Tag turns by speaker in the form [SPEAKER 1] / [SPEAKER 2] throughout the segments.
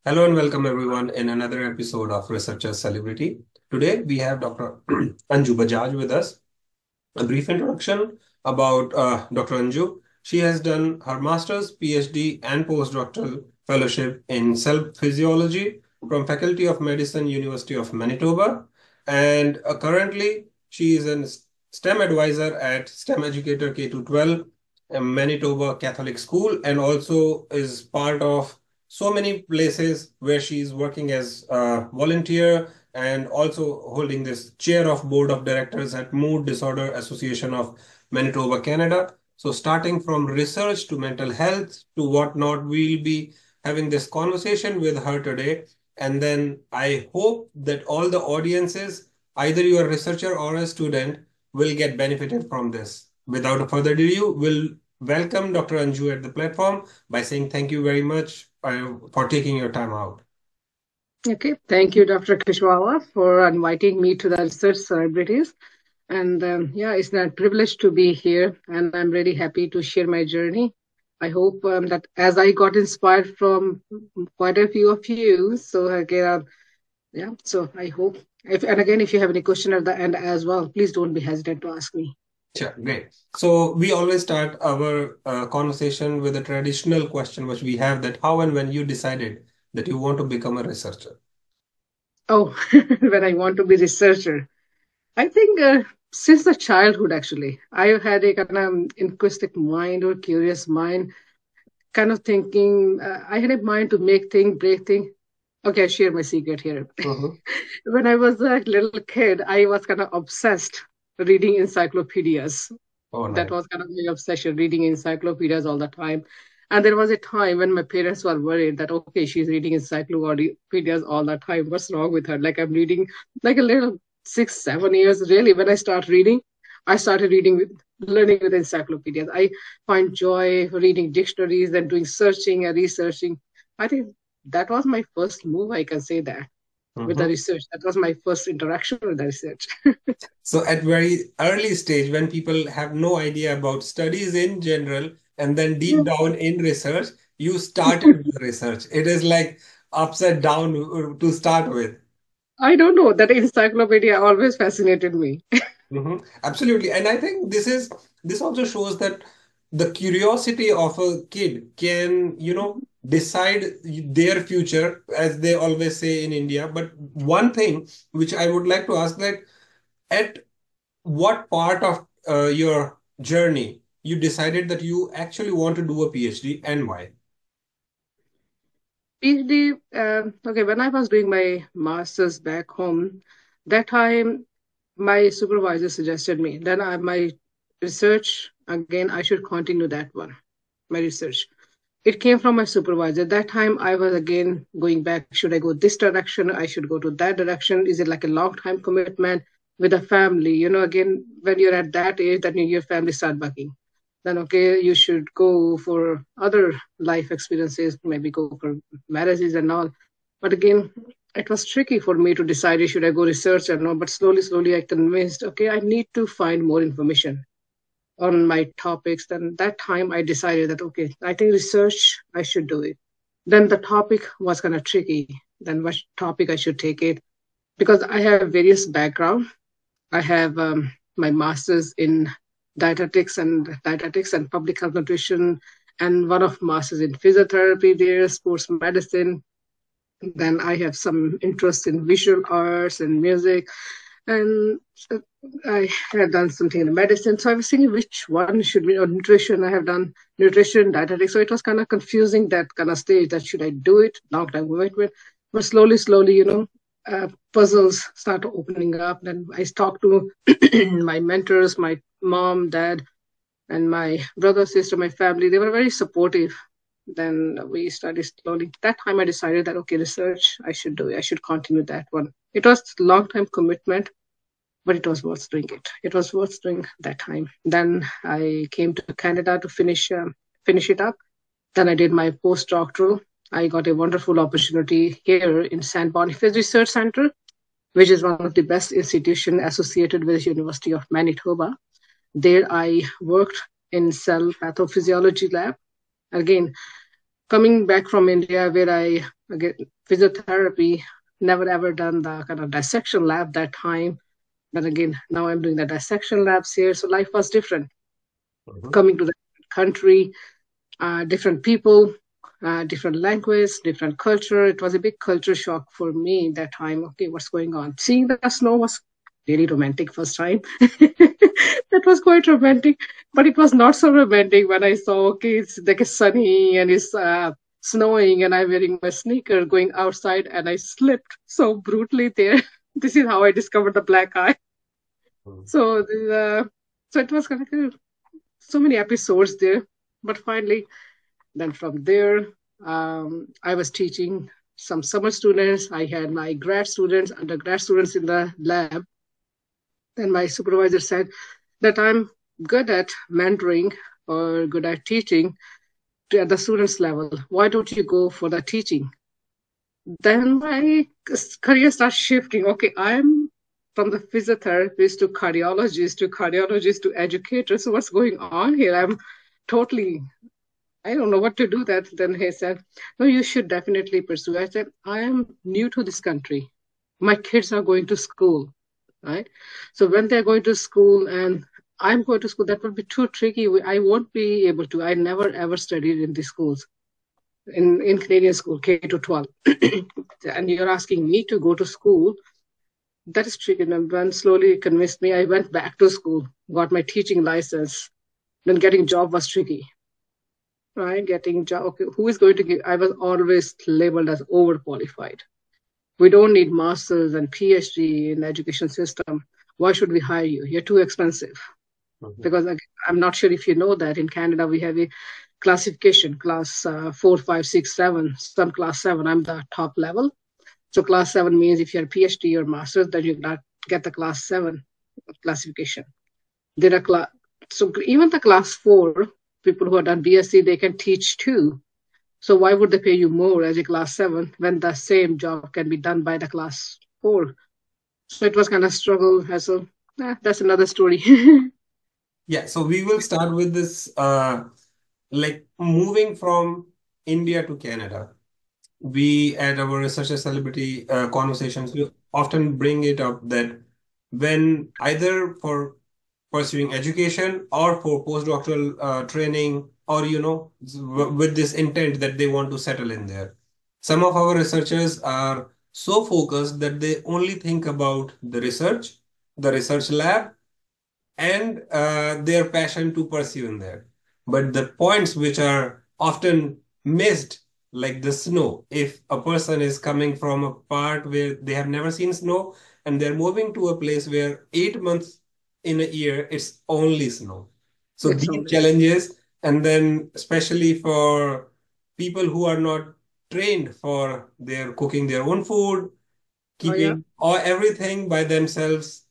[SPEAKER 1] Hello and welcome everyone in another episode of Researcher Celebrity. Today we have Dr. Anju Bajaj with us. A brief introduction about Dr. Anju. She has done her master's, PhD, and postdoctoral fellowship in cell physiology from Faculty of Medicine, University of Manitoba, and currently she is a STEM advisor at STEM Educator K2-12, Manitoba Catholic School, and also is part of so many places where she is working as a volunteer and also holding this chair of board of directors at Mood Disorder Association of Manitoba, Canada. So starting from research to mental health to whatnot, we'll be having this conversation with her today. And then I hope that all the audiences, either you're a researcher or a student, will get benefited from this. Without further ado, we'll welcome Dr. Anju at the platform by saying thank you very much for taking your time out.
[SPEAKER 2] Okay, thank you, Dr. Kishwawa, for inviting me to the Research Celebrities. And yeah, it's a privilege to be here, and I'm really happy to share my journey. I hope that as I got inspired from quite a few of you, so again, yeah, so I hope. And again, if you have any question at the end as well, please don't be hesitant to ask me.
[SPEAKER 1] Sure, great. So we always start our conversation with a traditional question, which we have that how and when you decided that you want to become a researcher.
[SPEAKER 2] Oh, when I want to be researcher, I think since the childhood, actually, I've had a kind of inquisitive mind or curious mind kind of thinking. I had a mind to make thing, break thing. Okay, I'll share my secret here.
[SPEAKER 1] Mm-hmm.
[SPEAKER 2] When I was a little kid, I was kind of obsessed reading encyclopedias.
[SPEAKER 1] Oh,
[SPEAKER 2] That
[SPEAKER 1] nice.
[SPEAKER 2] was kind of my obsession, reading encyclopedias all the time. And there was a time when my parents were worried that, okay, she's reading encyclopedias all the time. What's wrong with her? Like I'm reading like a little 6, 7 years, really. When I start reading, I started learning with encyclopedias. I find joy reading dictionaries and doing searching and researching. I think that was my first move, I can say that, with the
[SPEAKER 1] Mm-hmm.
[SPEAKER 2] research. That was my first interaction with the research.
[SPEAKER 1] So at very early stage, when people have no idea about studies in general, and then deep down in research, you started with research. It is like upside down to start with.
[SPEAKER 2] I don't know. That encyclopedia always fascinated me.
[SPEAKER 1] Absolutely. And I think this also shows that the curiosity of a kid can, decide their future, as they always say in India. But one thing which I would like to ask that at what part of your journey you decided that you actually want to do a PhD and why?
[SPEAKER 2] PhD, okay, when I was doing my master's back home, that time my supervisor suggested me. Then my research, again, I should continue that one, my research. It came from my supervisor. That time I was again going back. Should I go this direction? I should go to that direction. Is it like a long time commitment with a family? Again, when you're at that age, then your family start bugging. Then okay, you should go for other life experiences, maybe go for marriages and all. But again, it was tricky for me to decide should I go research or not. But slowly, slowly, I convinced. Okay, I need to find more information on my topics. Then that time I decided that, okay, I think research, I should do it. Then the topic was kind of tricky. Then what topic I should take it, because I have various background. I have my master's in dietetics and public health nutrition, and one of masters in physiotherapy there, sports medicine. Then I have some interest in visual arts and music, and I have done something in medicine. So I was thinking which one should be, or nutrition. I have done nutrition, dietetics. So it was kind of confusing, that kind of stage, that should I do it, long time commitment. But slowly, slowly, puzzles start opening up. Then I talked to my mentors, my mom, dad, and my brother, sister, my family. They were very supportive. Then we started slowly. That time I decided that, okay, research, I should do it. I should continue that one. It was long time commitment, but it was worth doing it. It was worth doing that time. Then I came to Canada to finish it up. Then I did my postdoctoral. I got a wonderful opportunity here in St. Boniface Research Center, which is one of the best institutions associated with the University of Manitoba. There I worked in cell pathophysiology lab. Again, Coming back from India, where I get physiotherapy, never ever done the kind of dissection lab that time. But again, now I'm doing the dissection labs here. So life was different.
[SPEAKER 1] Mhm.
[SPEAKER 2] Coming to the country, different people, different language, different culture. It was a big culture shock for me that time. Okay, what's going on? Seeing the snow was really romantic first time. That was quite romantic, but it was not so romantic when I saw, okay, it's like sunny and it's snowing and I'm wearing my sneaker going outside and I slipped so brutally there. This is how I discovered the black eye.
[SPEAKER 1] Mhm.
[SPEAKER 2] So, so it was kind of so many episodes there, but finally then from there, I was teaching some summer students. I had my grad students, undergrad students in the lab. And my supervisor said that I'm good at mentoring or good at teaching at the students level. Why don't you go for the teaching? Then my career starts shifting. Okay, I'm from the physiotherapist to cardiologist to educator. So what's going on here? I'm totally I don't know what to do that. Then he said, no, you should definitely pursue. I said, I am new to this country. My kids are going to school, right? So when they're going to school and I'm going to school, that would be too tricky. I won't be able to. I never ever studied in these schools, in Canadian school, K-12. And you're asking me to go to school. That is tricky. And when slowly convinced me, I went back to school, got my teaching license. Then getting job was tricky, right? Getting job. Okay, who is going to give? I was always labeled as overqualified. We don't need masters and PhD in the education system. Why should we hire you? You're too expensive.
[SPEAKER 1] Mhm.
[SPEAKER 2] Because I'm not sure if you know that in Canada we have a classification class 4, 5, 6, 7. Some class 7. I'm the top level. So class 7 means if you're PhD or masters, then you not get the class 7 classification. There are so even the class 4 people who have done BSc they can teach too. So why would they pay you more as a class 7 when the same job can be done by the class 4? So it was kind of struggle as a that's another story.
[SPEAKER 1] Yeah, so we will start with this like moving from India to Canada. We at our researcher celebrity conversations, we often bring it up that when either for pursuing education or for postdoctoral training or with this intent that they want to settle in there, some of our researchers are so focused that they only think about the research lab and their passion to pursue in there. But the points which are often missed, like the snow, if a person is coming from a part where they have never seen snow and they're moving to a place where 8 months in a year it's only snow. So
[SPEAKER 2] It's
[SPEAKER 1] these
[SPEAKER 2] always.
[SPEAKER 1] challenges, and then especially for people who are not trained for their cooking their own food,
[SPEAKER 2] Oh yeah.
[SPEAKER 1] keeping or everything by themselves,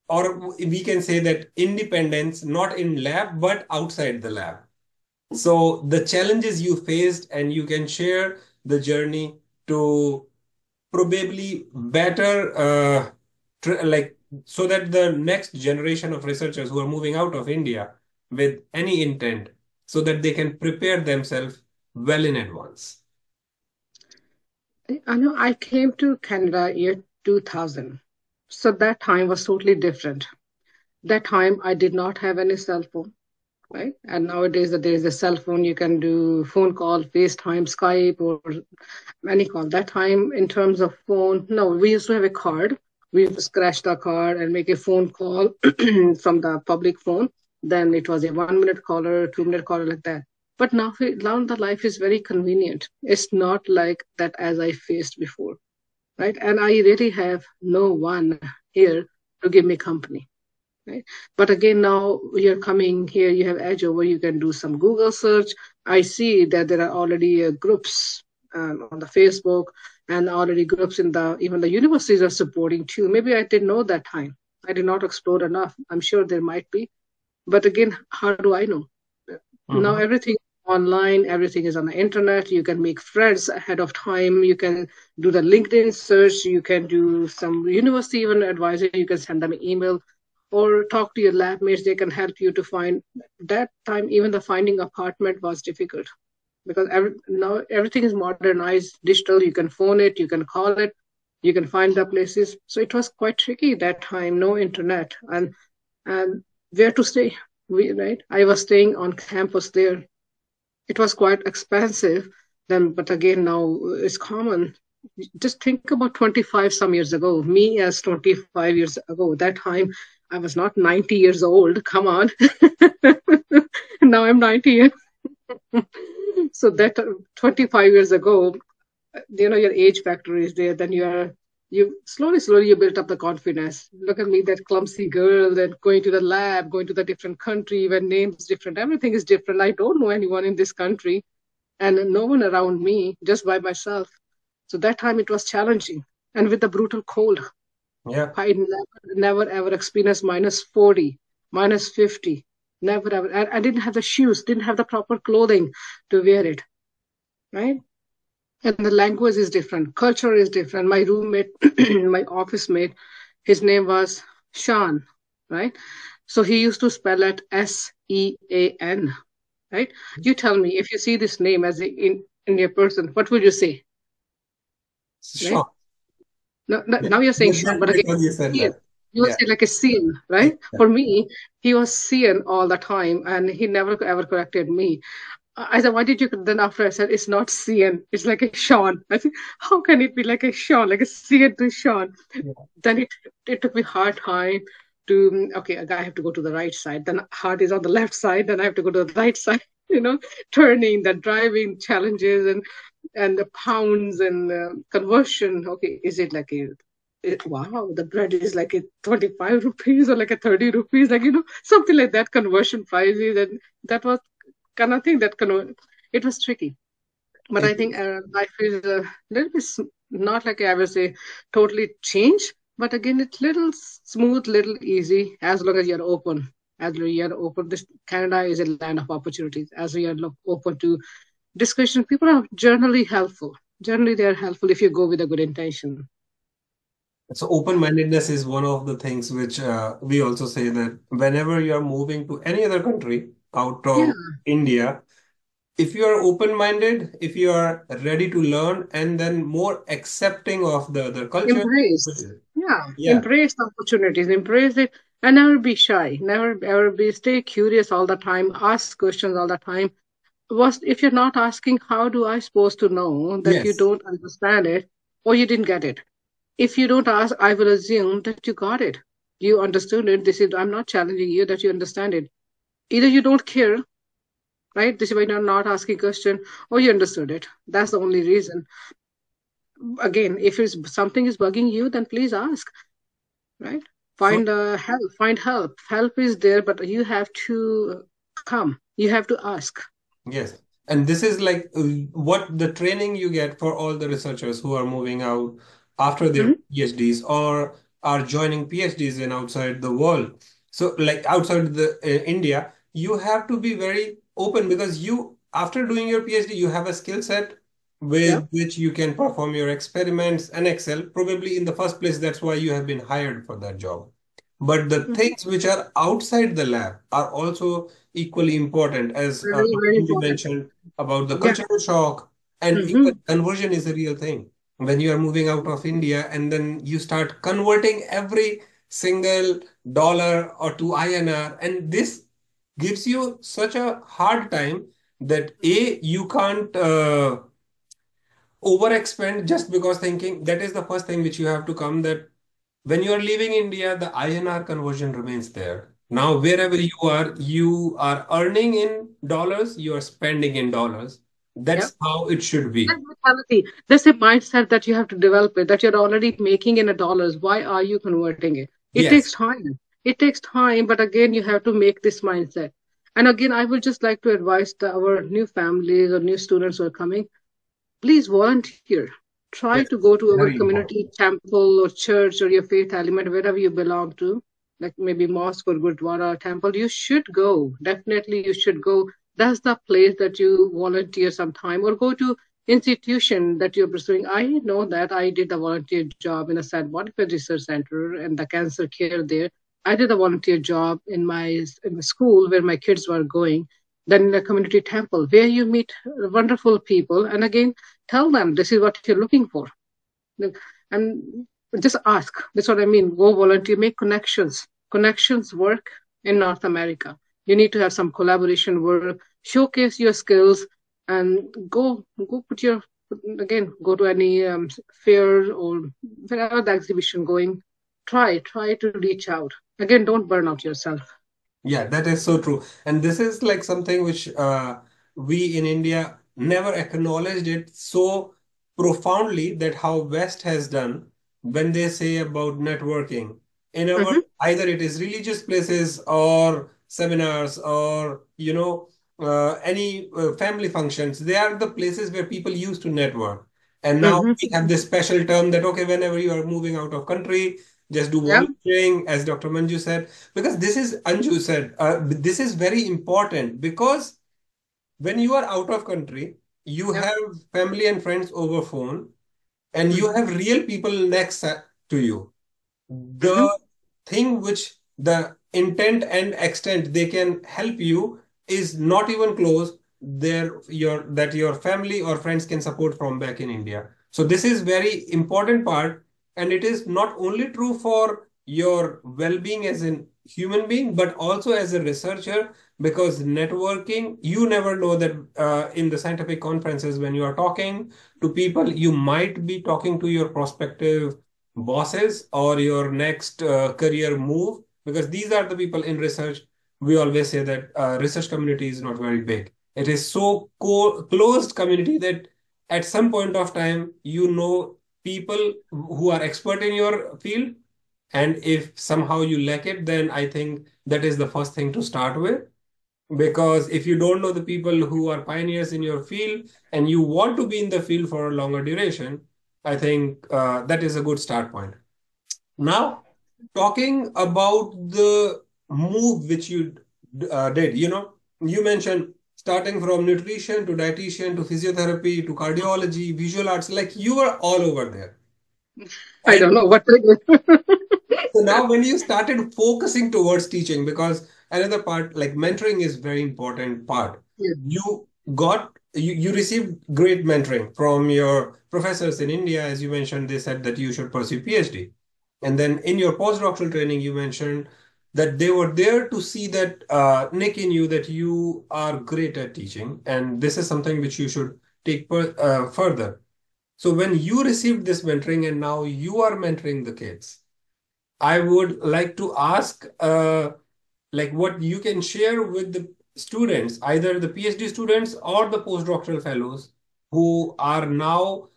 [SPEAKER 1] or we can say that independence, not in lab, but outside the lab. So the challenges you faced, and you can share the journey to probably better, like, so that the next generation of researchers who are moving out of India with any intent, so that they can prepare themselves well in advance.
[SPEAKER 2] I know I came to Canada year 2000. So that time was totally different. That time I did not have any cell phone, right? And nowadays that there is a cell phone, you can do phone call, FaceTime, Skype, or any call. That time in terms of phone, no, we used to have a card. We used to scratch the card and make a phone call from the public phone. Then it was a 1 minute caller, 2 minute caller like that. But now the life is very convenient. It's not like that as I faced before, right? And I really have no one here to give me company, right? But again, now you're coming here, you have Edge where you can do some Google search. I see that there are already groups on the Facebook and already groups in the even the universities are supporting too. Maybe I didn't know that time. I did not explore enough. I'm sure there might be, but again, how do I know? Now
[SPEAKER 1] Mhm.
[SPEAKER 2] everything online, everything is on the internet. You can make friends ahead of time. You can do the LinkedIn search. You can do some university even advisor. You can send them an email or talk to your lab mates. They can help you to find that time. Even the finding apartment was difficult. because now everything is modernized, digital. You can phone it, you can call it, you can find the places. So it was quite tricky that time, no internet, and where to stay. Right, I was staying on campus there. It was quite expensive then, but again now it's common. Just think about 25 some years ago, me as 25 years ago. That time I was not 90 years old. Come on. Now I'm 90 years. So that 25 years ago, your age factor is there. Then you slowly you built up the confidence. Look at me, that clumsy girl, that going to the lab, going to the different country, when names different, everything is different. I don't know anyone in this country, and no one around me, just by myself. So that time it was challenging. And with the brutal cold,
[SPEAKER 1] Yeah.
[SPEAKER 2] I never ever experienced -40, -50. Never ever. I didn't have the shoes, didn't have the proper clothing to wear it, right? And the language is different, culture is different. My roommate, my office mate, his name was Sean, right? So he used to spell it Sean, right? You tell me, if you see this name as in your person, what would you say, right?
[SPEAKER 1] Sure.
[SPEAKER 2] Now you're saying Sean, but again,
[SPEAKER 1] Because you said
[SPEAKER 2] Ian.
[SPEAKER 1] that.
[SPEAKER 2] You will
[SPEAKER 1] Yeah.
[SPEAKER 2] say like a Cian, right?
[SPEAKER 1] Yeah.
[SPEAKER 2] For me, he was Cian all the time, and he never ever corrected me. I said, why did you? Then after I said, it's not Cian, it's like a Sean. I said, how can it be like a Sean, like a Cian to Sean?
[SPEAKER 1] Yeah.
[SPEAKER 2] Then it took me hard time to, okay, I have to go to the right side. Then heart is on the left side. Then I have to go to the right side. Turning, the driving challenges, and the pounds and conversion. Okay, is it like wow, the bread is like a 25 rupees or like a 30 rupees, like, something like that, conversion prices. And that was kind of thing it was tricky. But I think life is a little bit not like I would say totally change, but again, it's little smooth, little easy, as long as you're open. As you're open, this Canada is a land of opportunities. As we are open to discussion, people are generally helpful. Generally, they are helpful if you go with a good intention.
[SPEAKER 1] So open-mindedness is one of the things which we also say that whenever you are moving to any other country out
[SPEAKER 2] Yeah,
[SPEAKER 1] of India, if you are open-minded, if you are ready to learn, and then more accepting of the other culture,
[SPEAKER 2] embrace. Yeah,
[SPEAKER 1] yeah,
[SPEAKER 2] embrace the opportunities, embrace it, and never be shy. Never ever be stay curious all the time. Ask questions all the time. Was if you're not asking, how do I supposed to know that you
[SPEAKER 1] yes,
[SPEAKER 2] don't understand it or you didn't get it? If you don't ask, I will assume that you got it. You understood it. This is I'm not challenging you that you understand it. Either you don't care, right? This is why you're not asking question, or you understood it. That's the only reason. Again, if it's something is bugging you, then please ask, right?
[SPEAKER 1] so
[SPEAKER 2] Find help. Find help. Help is there, but you have to come. You have to ask.
[SPEAKER 1] yes. And this is like what the training you get for all the researchers who are moving out after their
[SPEAKER 2] Mhm.
[SPEAKER 1] PhDs or are joining PhDs in outside the world. So like outside the India, you have to be very open because you, after doing your PhD, you have a skill set
[SPEAKER 2] Yep.
[SPEAKER 1] with which you can perform your experiments and excel. Probably in the first place, that's why you have been hired for that job. But the
[SPEAKER 2] Mhm.
[SPEAKER 1] things which are outside the lab are also equally important, as
[SPEAKER 2] Very, very
[SPEAKER 1] you
[SPEAKER 2] important.
[SPEAKER 1] mentioned about the
[SPEAKER 2] Yeah.
[SPEAKER 1] cultural shock, and even
[SPEAKER 2] Hmm.
[SPEAKER 1] conversion is a real thing. When you are moving out of India and then you start converting every single dollar or to INR, and this gives you such a hard time that A, you can't overexpend just because thinking that is the first thing which you have to come that when you are leaving India, the INR conversion remains there. Now, wherever you are earning in dollars, you are spending in dollars.
[SPEAKER 2] Yep.
[SPEAKER 1] That's how it should
[SPEAKER 2] That
[SPEAKER 1] be.
[SPEAKER 2] mentality. That's a mindset that you have to develop it, that you're already making in a dollars. Why are you converting it? It
[SPEAKER 1] Yes.
[SPEAKER 2] takes time. It takes time, but again, you have to make this mindset. And again, I would just like to advise our new families or new students who are coming, please volunteer. Try
[SPEAKER 1] Yes.
[SPEAKER 2] to go to our
[SPEAKER 1] Very important.
[SPEAKER 2] community temple or church or your faith element, wherever you belong to, like maybe mosque or gurdwara temple. You should go. Definitely, you should go. That's the place that you volunteer some time, or go to institution that you're pursuing. I know that I did a volunteer job in a St. Boniface Research Center and the cancer care there. I did a volunteer job in my school where my kids were going. then in a community temple where you meet wonderful people, and again tell them this is what you're looking for. And just ask. That's what I mean. Go volunteer, make connections. Connections work in North America. You need to have some collaboration work, showcase your skills, and go put your again go to any fair or wherever the exhibition going. Try to reach out. Again, don't burn out yourself.
[SPEAKER 1] Yeah, that is so true. And this is like something which we in India never acknowledged it so profoundly, that how West has done when they say about networking. In our,
[SPEAKER 2] Mm-hmm.
[SPEAKER 1] either it is religious places or seminars or, any family functions, they are the places where people used to network. And now
[SPEAKER 2] Mm-hmm.
[SPEAKER 1] we have this special term that, okay, whenever you are moving out of country, just do
[SPEAKER 2] Yeah.
[SPEAKER 1] volunteering, as Dr. Manju said, because this is, Anju said, this is very important, because when you are out of country, you
[SPEAKER 2] Yeah.
[SPEAKER 1] have family and friends over phone, and you
[SPEAKER 2] Mm-hmm.
[SPEAKER 1] have real people next to you.
[SPEAKER 2] Mm-hmm.
[SPEAKER 1] The thing which the intent and extent they can help you is not even close there your that your family or friends can support from back in India. So this is very important part, and it is not only true for your well-being as a human being, but also as a researcher, because networking, you never know that in the scientific conferences when you are talking to people, you might be talking to your prospective bosses or your next career move, because these are the people in research. We always say that research community is not very big. It is so closed community that at some point of time, people who are expert in your field, and if somehow you lack it, then I think that is the first thing to start with. Because if you don't know the people who are pioneers in your field and you want to be in the field for a longer duration, I think that is a good start point. Now, talking about the move which you did, you mentioned starting from nutrition to dietitian to physiotherapy to cardiology, visual arts, like you were all over there.
[SPEAKER 2] I don't
[SPEAKER 1] And
[SPEAKER 2] know what to do.
[SPEAKER 1] so now when you started focusing towards teaching, because another part, like mentoring is very important part.
[SPEAKER 2] Yeah.
[SPEAKER 1] You received great mentoring from your professors in India. As you mentioned, they said that you should pursue PhD. And then in your postdoctoral training, you mentioned that they were there to see that nick in you, that you are great at teaching, and this is something which you should take further. So when you received this mentoring and now you are mentoring the kids, I would like to ask, like what you can share with the students, either the PhD students or the postdoctoral fellows who are now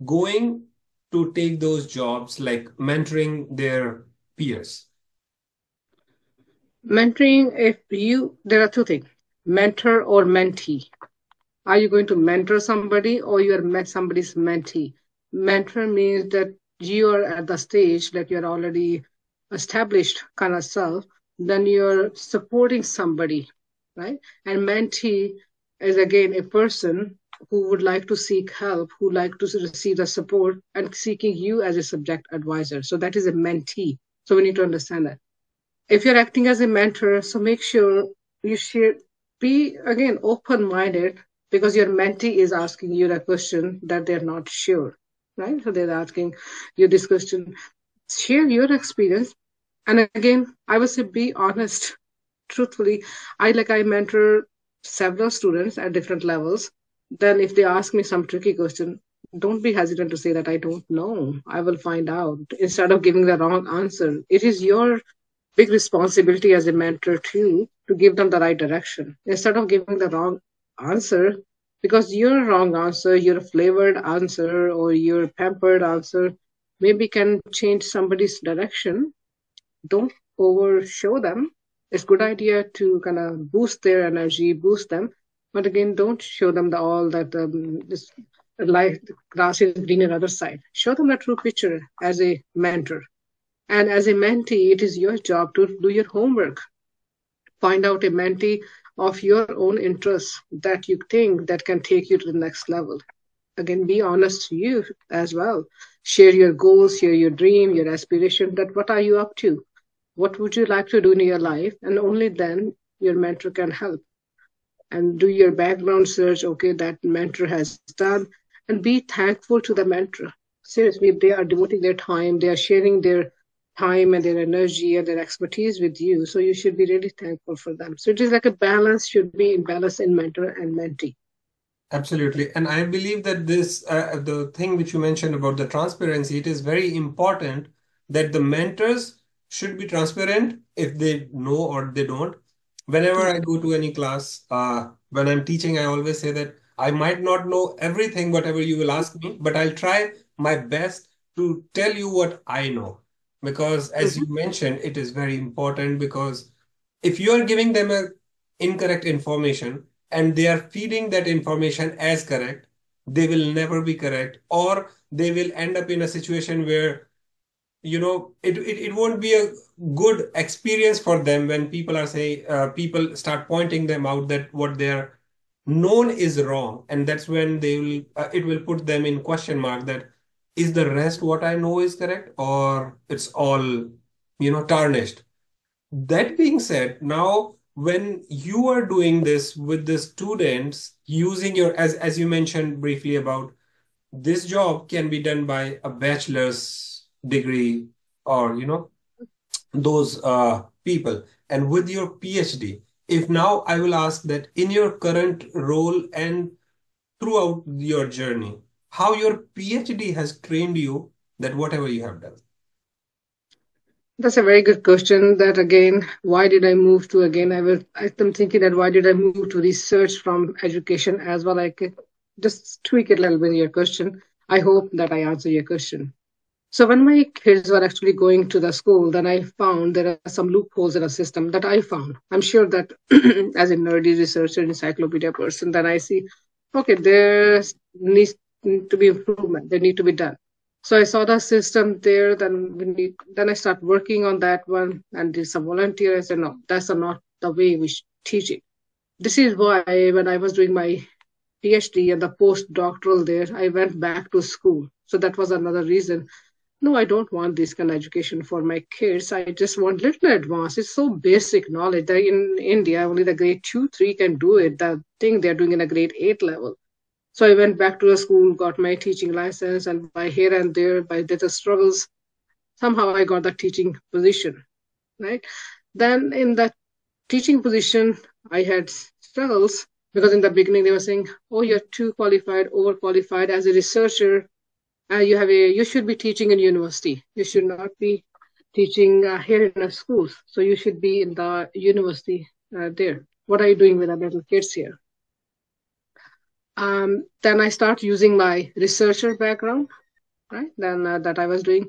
[SPEAKER 1] going to take those jobs, like mentoring their peers.
[SPEAKER 2] Mentoring, if you, there are two things, mentor or mentee. Are you going to mentor somebody or you are somebody's mentee? Mentor means that you are at the stage that you're already established kind of self, then you're supporting somebody, right? And mentee is again a person who would like to seek help, who like to receive the support and seeking you as a subject advisor. So that is a mentee. So we need to understand that if you're acting as a mentor, so make sure you share, be again open minded because your mentee is asking you a question that they're not sure, right? So they're asking you this question, share your experience. And again, I would say be honest, truthfully. I mentor several students at different levels. Then if they ask me some tricky question, don't be hesitant to say that I don't know. I will find out instead of giving the wrong answer. It is your big responsibility as a mentor too to give them the right direction instead of giving the wrong answer because your wrong answer, your flavored answer or your pampered answer maybe can change somebody's direction. Don't overshow them. It's good idea to kind of boost their energy, boost them, but again, don't show them the all that this life the grass is greener other side. Show them the true picture as a mentor. And as a mentee, it is your job to do your homework. Find out a mentee of your own interests that you think that can take you to the next level. Again, be honest to you as well. Share your goals, share your dream, your aspiration, that what are you up to? What would you like to do in your life? And only then your mentor can help. and do your background search, okay, that mentor has done, and be thankful to the mentor. Seriously, if they are devoting their time, they are sharing their time and their energy and their expertise with you. So you should be really thankful for them. So it is like a balance should be in balance in mentor and mentee.
[SPEAKER 1] Absolutely. And I believe that the thing which you mentioned about the transparency, it is very important that the mentors should be transparent if they know or they don't. Whenever
[SPEAKER 2] Yeah.
[SPEAKER 1] I go to any class, when I'm teaching, I always say that I might not know everything, whatever you will ask me, but I'll try my best to tell you what I know. Because as you
[SPEAKER 2] Mhm.
[SPEAKER 1] mentioned, it is very important because if you are giving them a incorrect information, and they are feeding that information as correct, they will never be correct, or they will end up in a situation where it won't be a good experience for them when people are saying people start pointing them out that what they are known is wrong, and that's when they will it will put them in question mark that is the rest what I know is correct or it's all tarnished. That being said, now when you are doing this with the students using your as you mentioned briefly about this job can be done by a bachelor's degree or those people and with your PhD. If now I will ask that in your current role and throughout your journey, how your PhD has trained you that whatever you have done.
[SPEAKER 2] That's a very good question. That again, why did I move to again? I'm thinking that why did I move to research from education as well? I could just tweak it a little bit your question. I hope that I answer your question. So when my kids were actually going to the school, then I found there are some loopholes in a system that I found. I'm sure that as a nerdy researcher, encyclopedia person, then I see, okay, there needs to be improvement. They need to be done. So I saw the system there. Then I start working on that one and did some volunteer. I said, no, that's not the way we should teach it. This is why when I was doing my PhD and the postdoctoral there, I went back to school. So that was another reason. No, I don't want this kind of education for my kids. I just want little advanced. It's so basic knowledge that in India, only the grade 2, 3 can do it. The thing they're doing in a grade 8 level. So I went back to the school, got my teaching license, and by here and there, by little struggles, somehow I got that teaching position, right? Then in that teaching position, I had struggles because in the beginning they were saying, "Oh, you're too qualified, overqualified as a researcher. You should be teaching in university. You should not be teaching here in the schools. So you should be in the university there. What are you doing with the little kids here?" Then I start using my researcher background, right? Then that I was doing,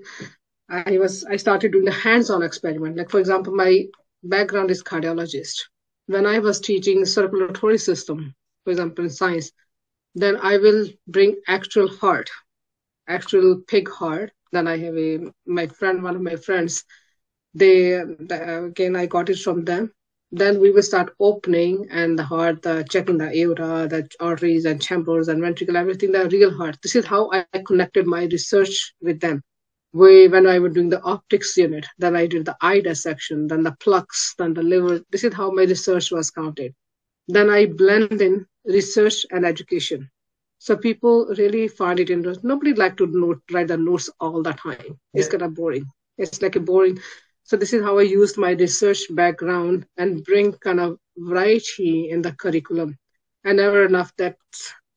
[SPEAKER 2] I started doing the hands-on experiment. Like for example, my background is cardiologist. When I was teaching circulatory system, for example, in science, then I will bring actual pig heart. Then I have one of my friends, again, I got it from them. Then we will start opening and the heart, checking the aorta, the arteries and chambers and ventricle, everything, the real heart. This is how I connected my research with them. When I was doing the optics unit, then I did the eye dissection, then the plugs, then the liver. This is how my research was counted. Then I blend in research and education. So people really find it interesting. Nobody like to write the notes all the time. It's
[SPEAKER 1] Yeah.
[SPEAKER 2] kind of boring. It's like a boring. So this is how I used my research background and bring kind of variety in the curriculum. And never enough that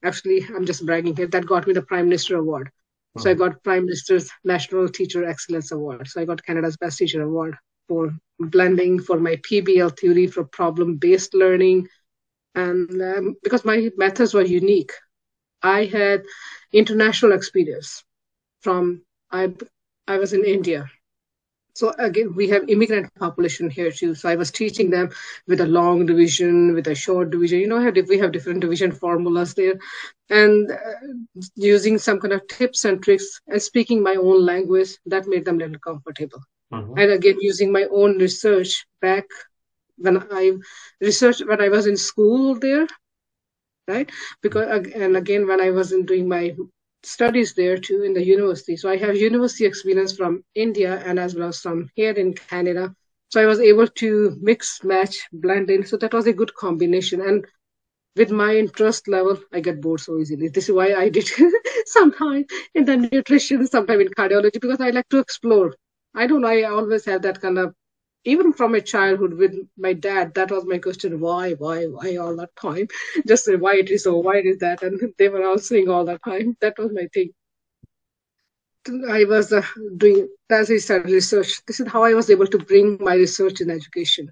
[SPEAKER 2] actually I'm just bragging here. That got me the Prime Minister Award. So I
[SPEAKER 1] Mhm.
[SPEAKER 2] got Prime Minister's National Teacher Excellence Award. So I got Canada's Best Teacher Award for blending, for my PBL theory, for problem-based learning, and because my methods were unique. I had international experience from I I was in India. So again, we have immigrant population here too. So I was teaching them with a long division, with a short division. We have different division formulas there, and using some kind of tips and tricks and speaking my own language that made them a little comfortable.
[SPEAKER 1] Mhm.
[SPEAKER 2] And again, using my own research back when I researched when I was in school there, right? And again, when I was doing my studies there too in the university, so I have university experience from India and as well as from here in Canada. So I was able to mix, match, blend in. So that was a good combination. And with my interest level, I get bored so easily. This is why I did sometime in the nutrition, sometime in cardiology, because I like to explore. I don't know, I always have that kind of, even from my childhood with my dad, that was my question, why all that time? Just say why it is so, why it is that, and they were all saying all the time. That was my thing. I was doing, as I said, research. This is how I was able to bring my research in education.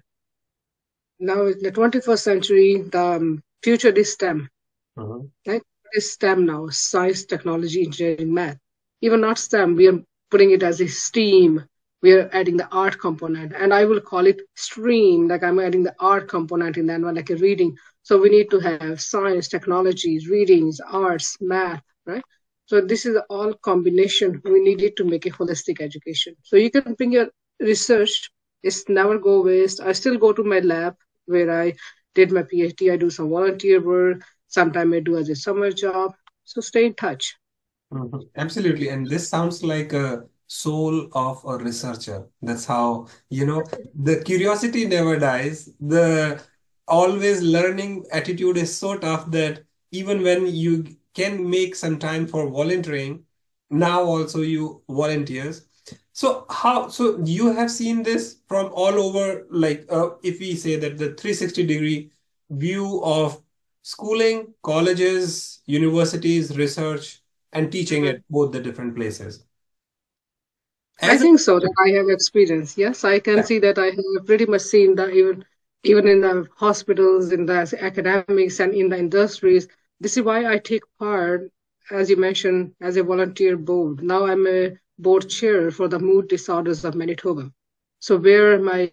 [SPEAKER 2] Now in the 21st century, the future is STEM.
[SPEAKER 1] Mhm.
[SPEAKER 2] Right? It is STEM now, science, technology, engineering, math. Even not STEM, we are putting it as a STEAM. We are adding the art component, and I will call it stream, like I'm adding the art component in that one, like a reading. So we need to have science, technologies, readings, arts, math, right? So this is all combination. We needed to make a holistic education. So you can bring your research. It's never go waste. I still go to my lab where I did my PhD. I do some volunteer work. Sometimes I do as a summer job. So stay in touch.
[SPEAKER 1] Mhm. Absolutely. And this sounds like a soul of a researcher. That's how, the curiosity never dies. The always learning attitude is so tough that even when you can make some time for volunteering, now also you volunteers. So you have seen this from all over, like if we say that the 360-degree view of schooling, colleges, universities, research and teaching
[SPEAKER 2] Mhm.
[SPEAKER 1] at both the different places.
[SPEAKER 2] I
[SPEAKER 1] As a,
[SPEAKER 2] think so that I have experience. Yes, I can
[SPEAKER 1] yeah.
[SPEAKER 2] see that I have pretty much seen that even in the hospitals, in the academics, and in the industries. This is why I take part, as you mentioned, as a volunteer board. Now I'm a board chair for the Mood Disorders of Manitoba. So where my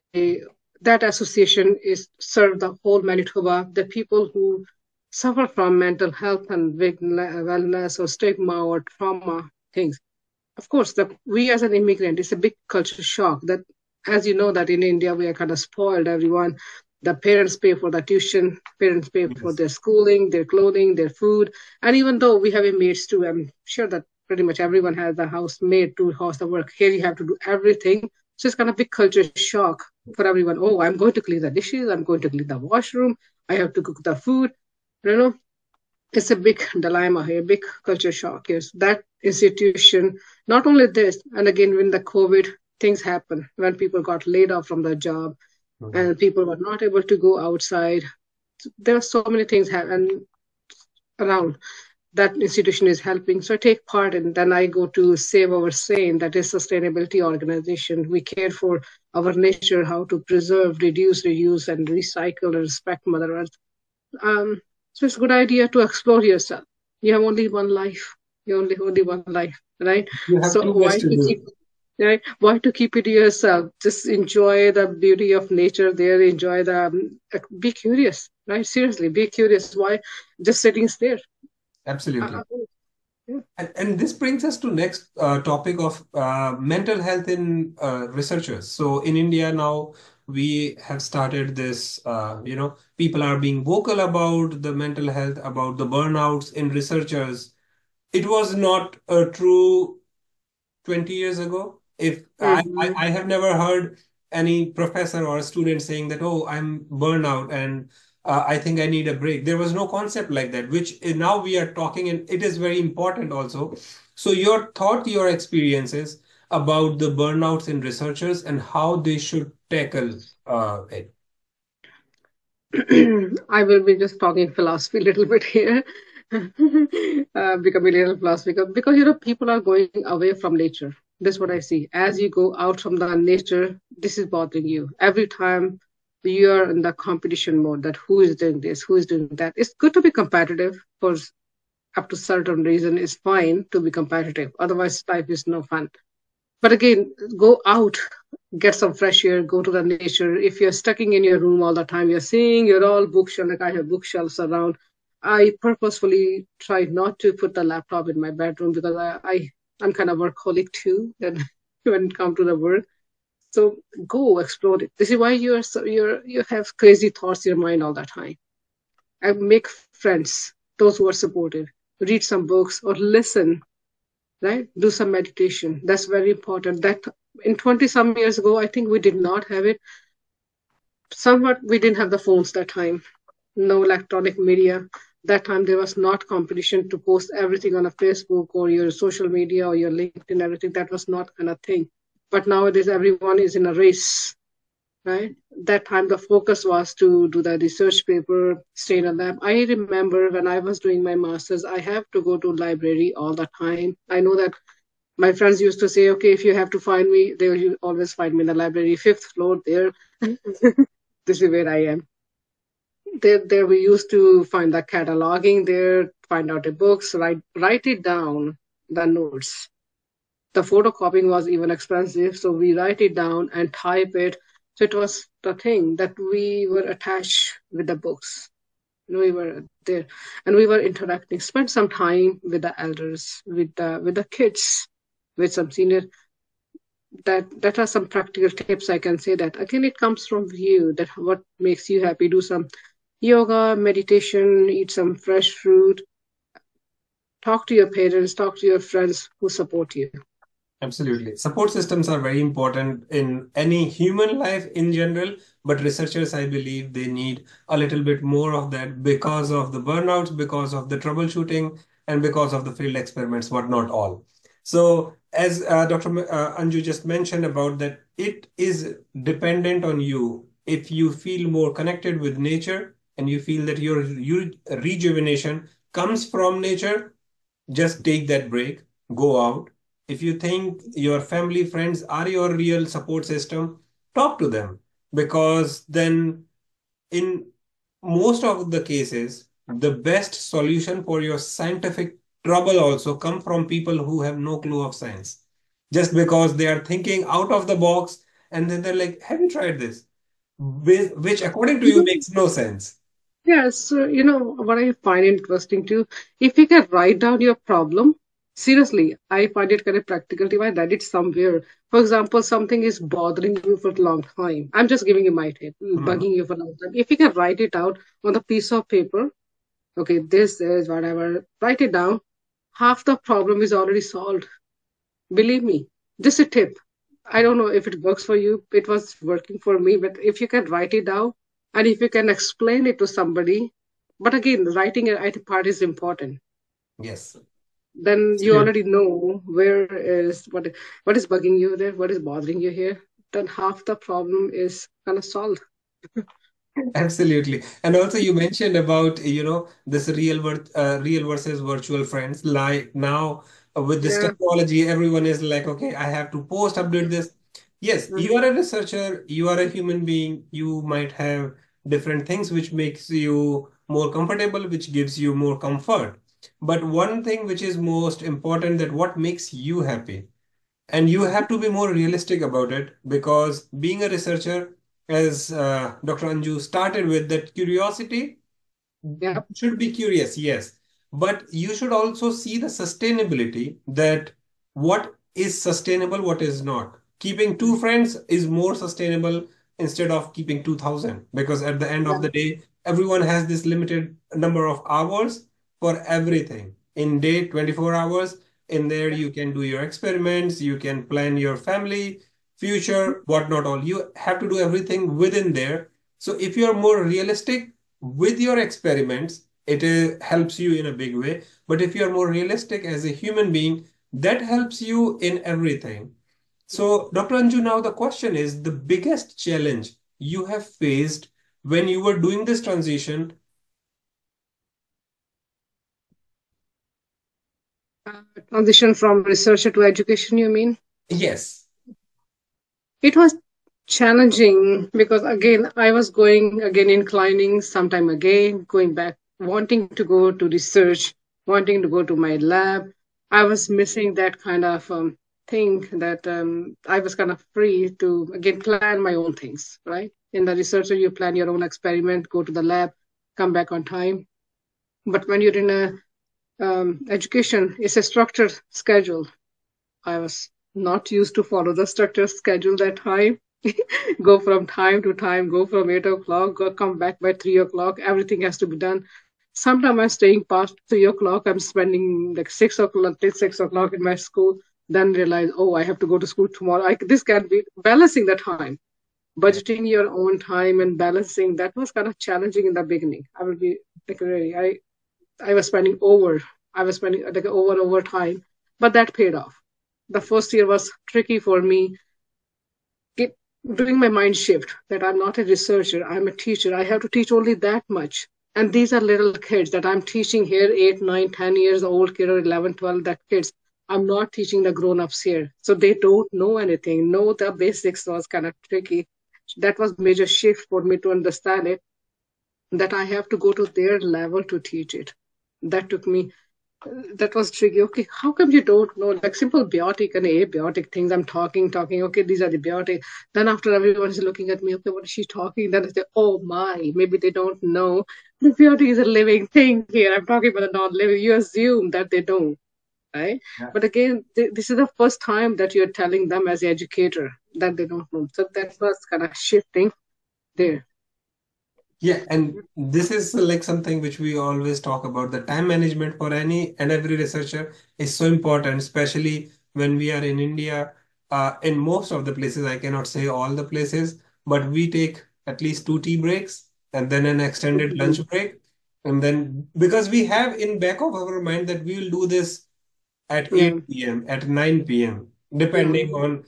[SPEAKER 2] that association is serve the whole Manitoba, the people who suffer from mental health and wellness or stigma or trauma things. Of course, we as an immigrant, it's a big culture shock that, as you know, that in India we are kind of spoiled. Everyone, the parents pay for the tuition, parents pay for
[SPEAKER 1] Yes.
[SPEAKER 2] their schooling, their clothing, their food, and even though we have a maids too, I'm sure that pretty much everyone has a housemaid to house the work. Here you have to do everything, so it's kind of big culture shock for everyone. Oh, I'm going to clean the dishes, I'm going to clean the washroom, I have to cook the food. You know, it's a big dilemma here, big culture shock. Yes, that institution, not only this, and again, when the COVID things happen, when people got laid off from their job
[SPEAKER 1] Mhm.
[SPEAKER 2] and people were not able to go outside, there are so many things happen around. That institution is helping. So I take part and then I go to Save Our Sane, that is sustainability organization. We care for our nature, how to preserve, reduce, reuse, and recycle and respect Mother Earth. um, so it's a good idea to explore yourself. You have only one life. You only one life, right?
[SPEAKER 1] You have
[SPEAKER 2] So
[SPEAKER 1] too much
[SPEAKER 2] why
[SPEAKER 1] to
[SPEAKER 2] to
[SPEAKER 1] do.
[SPEAKER 2] keep right? Why to keep it to yourself? Just enjoy the beauty of nature there. Enjoy the be curious, right? Seriously, be curious. Why just sitting there?
[SPEAKER 1] Absolutely.
[SPEAKER 2] Uh, yeah.
[SPEAKER 1] And this brings us to next topic of mental health in researchers. So in India now we have started this, people are being vocal about the mental health, about the burnouts in researchers. It was not true 20 years ago. If
[SPEAKER 2] Mhm.
[SPEAKER 1] I have never heard any professor or student saying that, oh, I'm burnout and I think I need a break. There was no concept like that, which now we are talking, and it is very important also. So, your thought, your experiences about the burnouts in researchers and how they should tackle it.
[SPEAKER 2] I will be just talking philosophy a little bit here, becoming a little philosophical because people are going away from nature. This is what I see. As you go out from the nature, this is bothering you every time you are in the competition mode. That who is doing this, who is doing that. It's good to be competitive for up to certain reason. It's fine to be competitive. Otherwise, life is no fun. But again, go out, get some fresh air, go to the nature. If you're stuck in your room all the time, you're seeing your all bookshelf, like I have bookshelves around. I purposefully try not to put the laptop in my bedroom because I'm kind of workaholic too. And when it comes to the work, so go explore it. This is why you have crazy thoughts in your mind all the time. And make friends, those who are supportive. Read some books or listen, right? Do some meditation. That's very important. That in 20 some years ago, I think we did not have it. Somewhat we didn't have the phones that time. no electronic media. That time there was not competition to post everything on a Facebook or your social media or your LinkedIn, everything. That was not kind of thing. But nowadays everyone is in a race, right? That time the focus was to do the research paper, stay in a lab. I remember when I was doing my master's, I have to go to library all the time. I know that my friends used to say, okay, if you have to find me, they will always find me in the library, fifth floor there. This is where I am. There we used to find the cataloging there, find out the books, write it down, the notes. The photocopying was even expensive, so we write it down and type it. So it was the thing that we were attached with the books. We were there and we were interacting, spent some time with the elders, with the kids, with some senior. That are some practical tips. I can say that again it comes from you, that what makes you happy. Do some yoga, meditation, eat some fresh fruit, talk to your parents, talk to your friends who support you.
[SPEAKER 1] Absolutely. Support systems are very important in any human life in general, but researchers, I believe, they need a little bit more of that because of the burnouts, because of the troubleshooting, and because of the field experiments, but not all. So, as Dr. Anju just mentioned about that, it is dependent on you. If you feel more connected with nature and you feel that your rejuvenation comes from nature, just take that break, go out. If you think your family, friends are your real support system, talk to them, because then in most of the cases, the best solution for your scientific trouble also come from people who have no clue of science. Just because they are thinking out of the box and then they're like, have you tried this? Which according to you makes no sense.
[SPEAKER 2] Yes, so what I find interesting too, if you can write down your problem, seriously, I find it kind of practical if I write it somewhere. For example, something is bothering you for a long time. I'm just giving you my tip,
[SPEAKER 1] Mhm.
[SPEAKER 2] bugging you for a long time. If you can write it out on a piece of paper, okay, this is whatever, write it down, half the problem is already solved. Believe me, just a tip. I don't know if it works for you. It was working for me, but if you can write it down and if you can explain it to somebody, but again, writing it at part is important.
[SPEAKER 1] Yes.
[SPEAKER 2] Then you already know where is what is bugging you there, what is bothering you here. Then half the problem is kind of solved.
[SPEAKER 1] Absolutely. And also you mentioned about, this real versus virtual friends. Like now with this
[SPEAKER 2] Yeah.
[SPEAKER 1] technology, everyone is like, okay, I have to post update this. Yes, you
[SPEAKER 2] Mhm.
[SPEAKER 1] are a researcher, you are a human being, you might have different things which makes you more comfortable, which gives you more comfort. But one thing which is most important, that what makes you happy. And you have to be more realistic about it, because being a researcher, as Dr. Anju started with, that curiosity,
[SPEAKER 2] Yeah.
[SPEAKER 1] should be curious, yes, but you should also see the sustainability, that what is sustainable, what is not. Keeping two friends is more sustainable instead of keeping 2000, because at the end of
[SPEAKER 2] Yeah.
[SPEAKER 1] the day, everyone has this limited number of hours for everything. In day, 24 hours, in there you can do your experiments, you can plan your family, future, what not all. You have to do everything within there. So if you're more realistic with your experiments, it helps you in a big way. But if you're more realistic as a human being, that helps you in everything. So, Dr. Anju, now the question is, the biggest challenge you have faced when you were doing this transition?
[SPEAKER 2] Transition from researcher to education, you mean?
[SPEAKER 1] Yes.
[SPEAKER 2] It was challenging because again I was going again inclining, sometime again going back, wanting to go to research, wanting to go to my lab. I was missing that kind of thing that I was kind of free to again plan my own things, right? In the researcher, you plan your own experiment, go to the lab, come back on time. But when you're in a education, it's a structured schedule. I was not used to follow the structured schedule that time. Go from time to time, go from 8 o'clock, go come back by 3 o'clock. Everything has to be done. Sometimes I'm staying past 3 o'clock. I'm spending like 6 o'clock till 6 o'clock in my school. Then realize, oh, I have to go to school tomorrow. This can be balancing the time. budgeting your own time and balancing, that was kind of challenging in the beginning. I will be like really, I was spending over, I was spending like over time, but that paid off. The first year was tricky for me, get, doing my mind shift that I'm not a researcher, I'm a teacher. I have to teach only that much. And these are little kids that I'm teaching here, 8, 9, 10 years old kid or 11, 12, that kids. I'm not teaching the grown-ups here. So they don't know anything. Know the basics was kind of tricky. That was major shift for me to understand it, that I have to go to their level to teach it. That took me, that was tricky. Okay, how come you don't know like simple biotic and abiotic things? I'm talking. Okay, these are the biotic. Then after everyone is looking at me, okay, what is she talking? Then I say, oh my, maybe they don't know. The biotic is a living thing here. I'm talking about the non-living. You assume that they don't, right?
[SPEAKER 1] Yeah.
[SPEAKER 2] But again, this is the first time that you're telling them as an educator that they don't know. So that was kind of shifting there.
[SPEAKER 1] Yeah, and this is like something which we always talk about. The time management for any and every researcher is so important, especially when we are in India. In most of the places, I cannot say all the places, but we take at least two tea breaks and then an extended
[SPEAKER 2] Mhm.
[SPEAKER 1] lunch break. And then because we have in back of our mind that we will do this at
[SPEAKER 2] Yeah.
[SPEAKER 1] 8 p.m., at 9 p.m., depending
[SPEAKER 2] Mhm.
[SPEAKER 1] on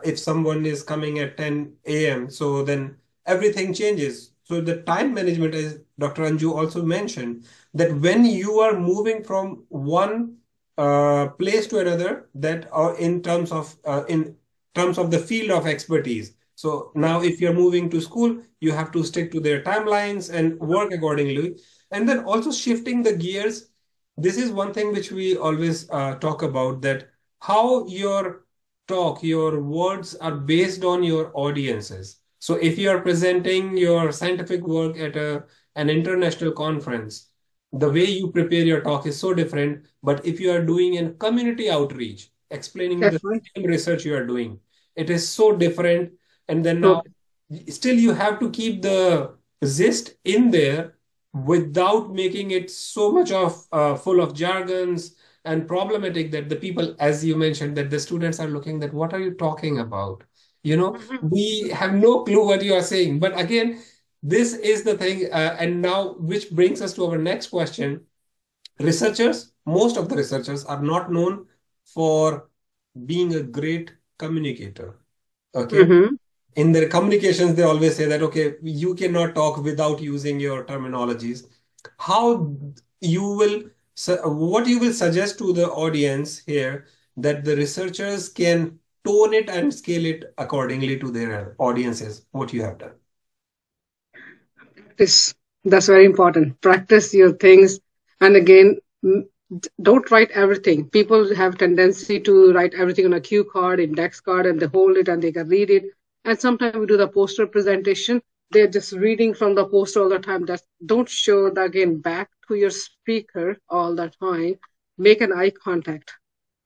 [SPEAKER 1] if someone is coming at 10 a.m. So then everything changes. So the time management, as Dr. Anju also mentioned, that when you are moving from one place to another, that are in terms of the field of expertise. So now, if you're moving to school, you have to stick to their timelines and work accordingly. And then also shifting the gears, this is one thing which we always talk about, that how your talk, your words are based on your audiences. So if you are presenting your scientific work at an international conference, the way you prepare your talk is so different. But if you are doing a community outreach, explaining the
[SPEAKER 2] That's right.
[SPEAKER 1] same research you are doing, it is so different. And then now,
[SPEAKER 2] Totally.
[SPEAKER 1] still you have to keep the zest in there without making it so much of full of jargons and problematic that the people, as you mentioned, that the students are looking that what are you talking about? We have no clue what you are saying. But again, this is the thing, and now which brings us to our next question. Researchers, most of the researchers are not known for being a great communicator. Okay,
[SPEAKER 2] Mm-hmm.
[SPEAKER 1] in their communications they always say that okay, you cannot talk without using your terminologies. How you will what you will suggest to the audience here, that the researchers can tone it and scale it accordingly to their audiences, what you have done?
[SPEAKER 2] Practice. That's very important. Practice your things. And again, don't write everything. People have tendency to write everything on a cue card, index card, and they hold it and they can read it. And sometimes we do the poster presentation. They're just reading from the poster all the time. That don't show the again back to your speaker all the time. Make an eye contact.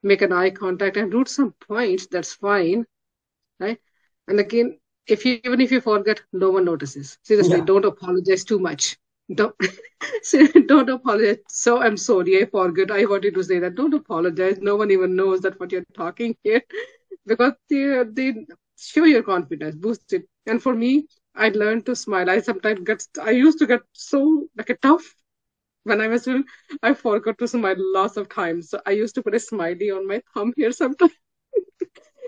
[SPEAKER 2] Make an eye contact and root some points. That's fine, right? And again, if you even if you forget, no one notices. Seriously,
[SPEAKER 1] Yeah,
[SPEAKER 2] don't apologize too much. Don't don't apologize. So I'm sorry, I forgot. I wanted to say that. Don't apologize. No one even knows that what you're talking here, because they show your confidence, boost it. And for me, I learned to smile. I used to get so like a tough when I was little. I forgot to smile lots of times. So I used to put a smiley on my thumb here sometimes.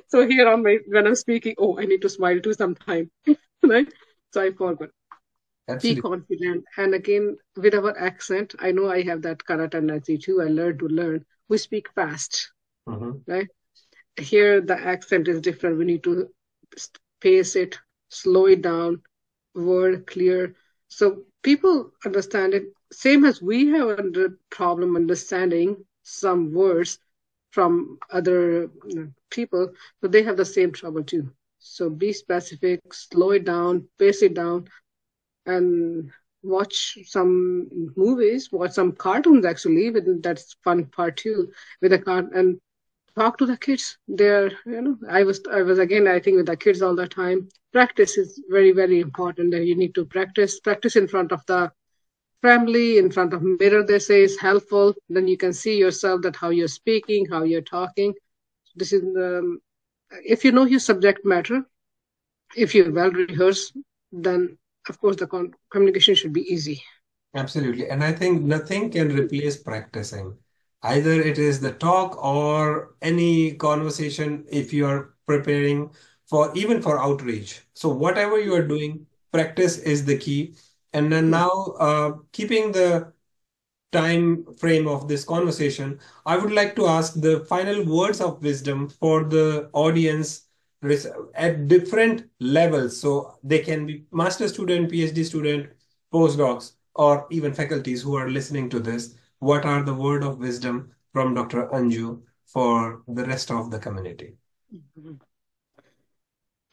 [SPEAKER 2] So here on my when I'm speaking, oh, I need to smile too sometime, right? So I forgot. Be
[SPEAKER 1] absolutely.
[SPEAKER 2] confident, and again with our accent, I know I have that kind of tendency too. I learned to learn. We speak fast,
[SPEAKER 1] Mhm.
[SPEAKER 2] right? Here the accent is different. We need to pace it, slow it down, word clear, so people understand it. Same as we have a problem understanding some words from other people, but they have the same trouble too. So be specific, slow it down, pace it down, and watch some movies, watch some cartoons actually. That's fun part too. With a cart and talk to the kids. They're, I was again, I think with the kids all the time. Practice is very, very important. That you need to practice in front of the family, in front of mirror. They say is helpful. Then you can see yourself that how you're speaking, how you're talking. This is if you know your subject matter, If you well rehearse, then of course the communication should be easy.
[SPEAKER 1] Absolutely. And I think nothing can replace practicing. Either it is the talk or any conversation if you are preparing for even for outreach. So whatever you are doing, practice is the key. And then
[SPEAKER 2] Yeah.
[SPEAKER 1] now, keeping the time frame of this conversation, I would like to ask the final words of wisdom for the audience at different levels. So they can be master student, PhD student, postdocs, or even faculties who are listening to this. What are the word of wisdom from Dr. Anju for the rest of the community?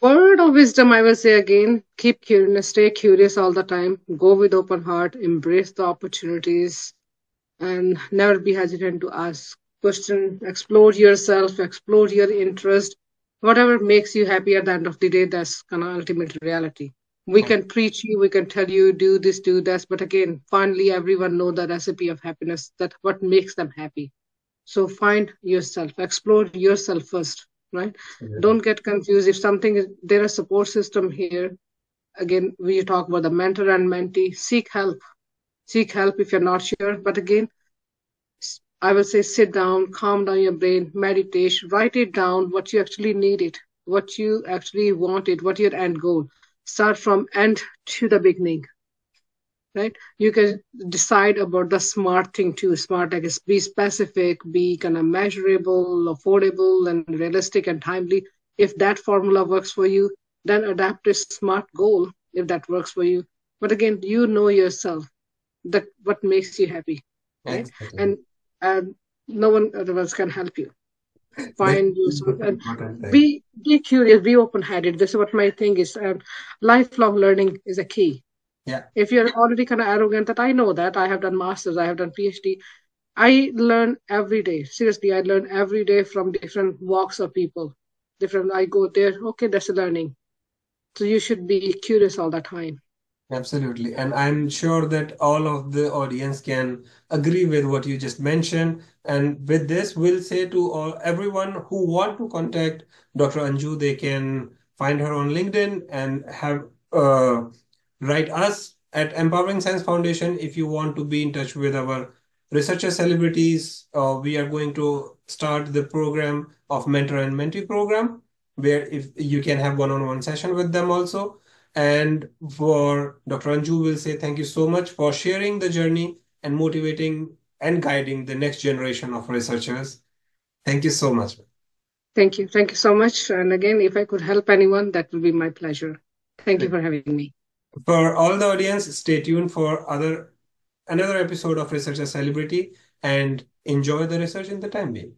[SPEAKER 2] Word of wisdom, I will say again, keep curious, stay curious all the time, go with open heart, embrace the opportunities, and never be hesitant to ask questions, explore yourself, explore your interest, whatever makes you happy at the end of the day, that's kind of ultimate reality. We can preach you, we can tell you, do this, do that, but again, finally, everyone know the recipe of happiness, that what makes them happy. So find yourself, explore yourself first, right? Don't get confused. If something is there, a support system here. Again, we talk about the mentor and mentee. Seek help. Seek help if you're not sure. But again, I will say sit down, calm down your brain, meditate, write it down what you actually need it, what you actually want it, what your end goal. Start from end to the beginning, right? You can decide about the smart thing too. Smart like is be specific, be kind of measurable, affordable, and realistic and timely. If that formula works for you, then adapt a smart goal if that works for you. But again, you know yourself that what makes you happy, right?
[SPEAKER 1] Exactly.
[SPEAKER 2] And uh, no one else can help you
[SPEAKER 1] That's
[SPEAKER 2] find
[SPEAKER 1] the
[SPEAKER 2] yourself
[SPEAKER 1] most
[SPEAKER 2] and
[SPEAKER 1] important thing.
[SPEAKER 2] be curious, be open-headed. This is what my thing is. Lifelong learning is a key.
[SPEAKER 1] Yeah,
[SPEAKER 2] If you're already kind of arrogant that I know that I have done masters, I have done PhD, I learn every day. Seriously, I learn every day from different walks of people. Different, I go there, okay, that's a learning. So you should be curious all the time.
[SPEAKER 1] absolutely. And I'm sure that all of the audience can agree with what you just mentioned. And with this, we'll say to all everyone who want to contact Dr. Anju, they can find her on LinkedIn and have write us at Empowering Science Foundation if you want to be in touch with our researcher celebrities. We are going to start the program of mentor and mentee program, where if you can have one-on-one session with them also. And for Dr. Anju, will say thank you so much for sharing the journey and motivating and guiding the next generation of researchers. Thank you so much.
[SPEAKER 2] Thank you. Thank you so much. And again, if I could help anyone, that will be my pleasure. Thank you for having me.
[SPEAKER 1] For all the audience, stay tuned for another episode of Researcher Celebrity and enjoy the research in the time being.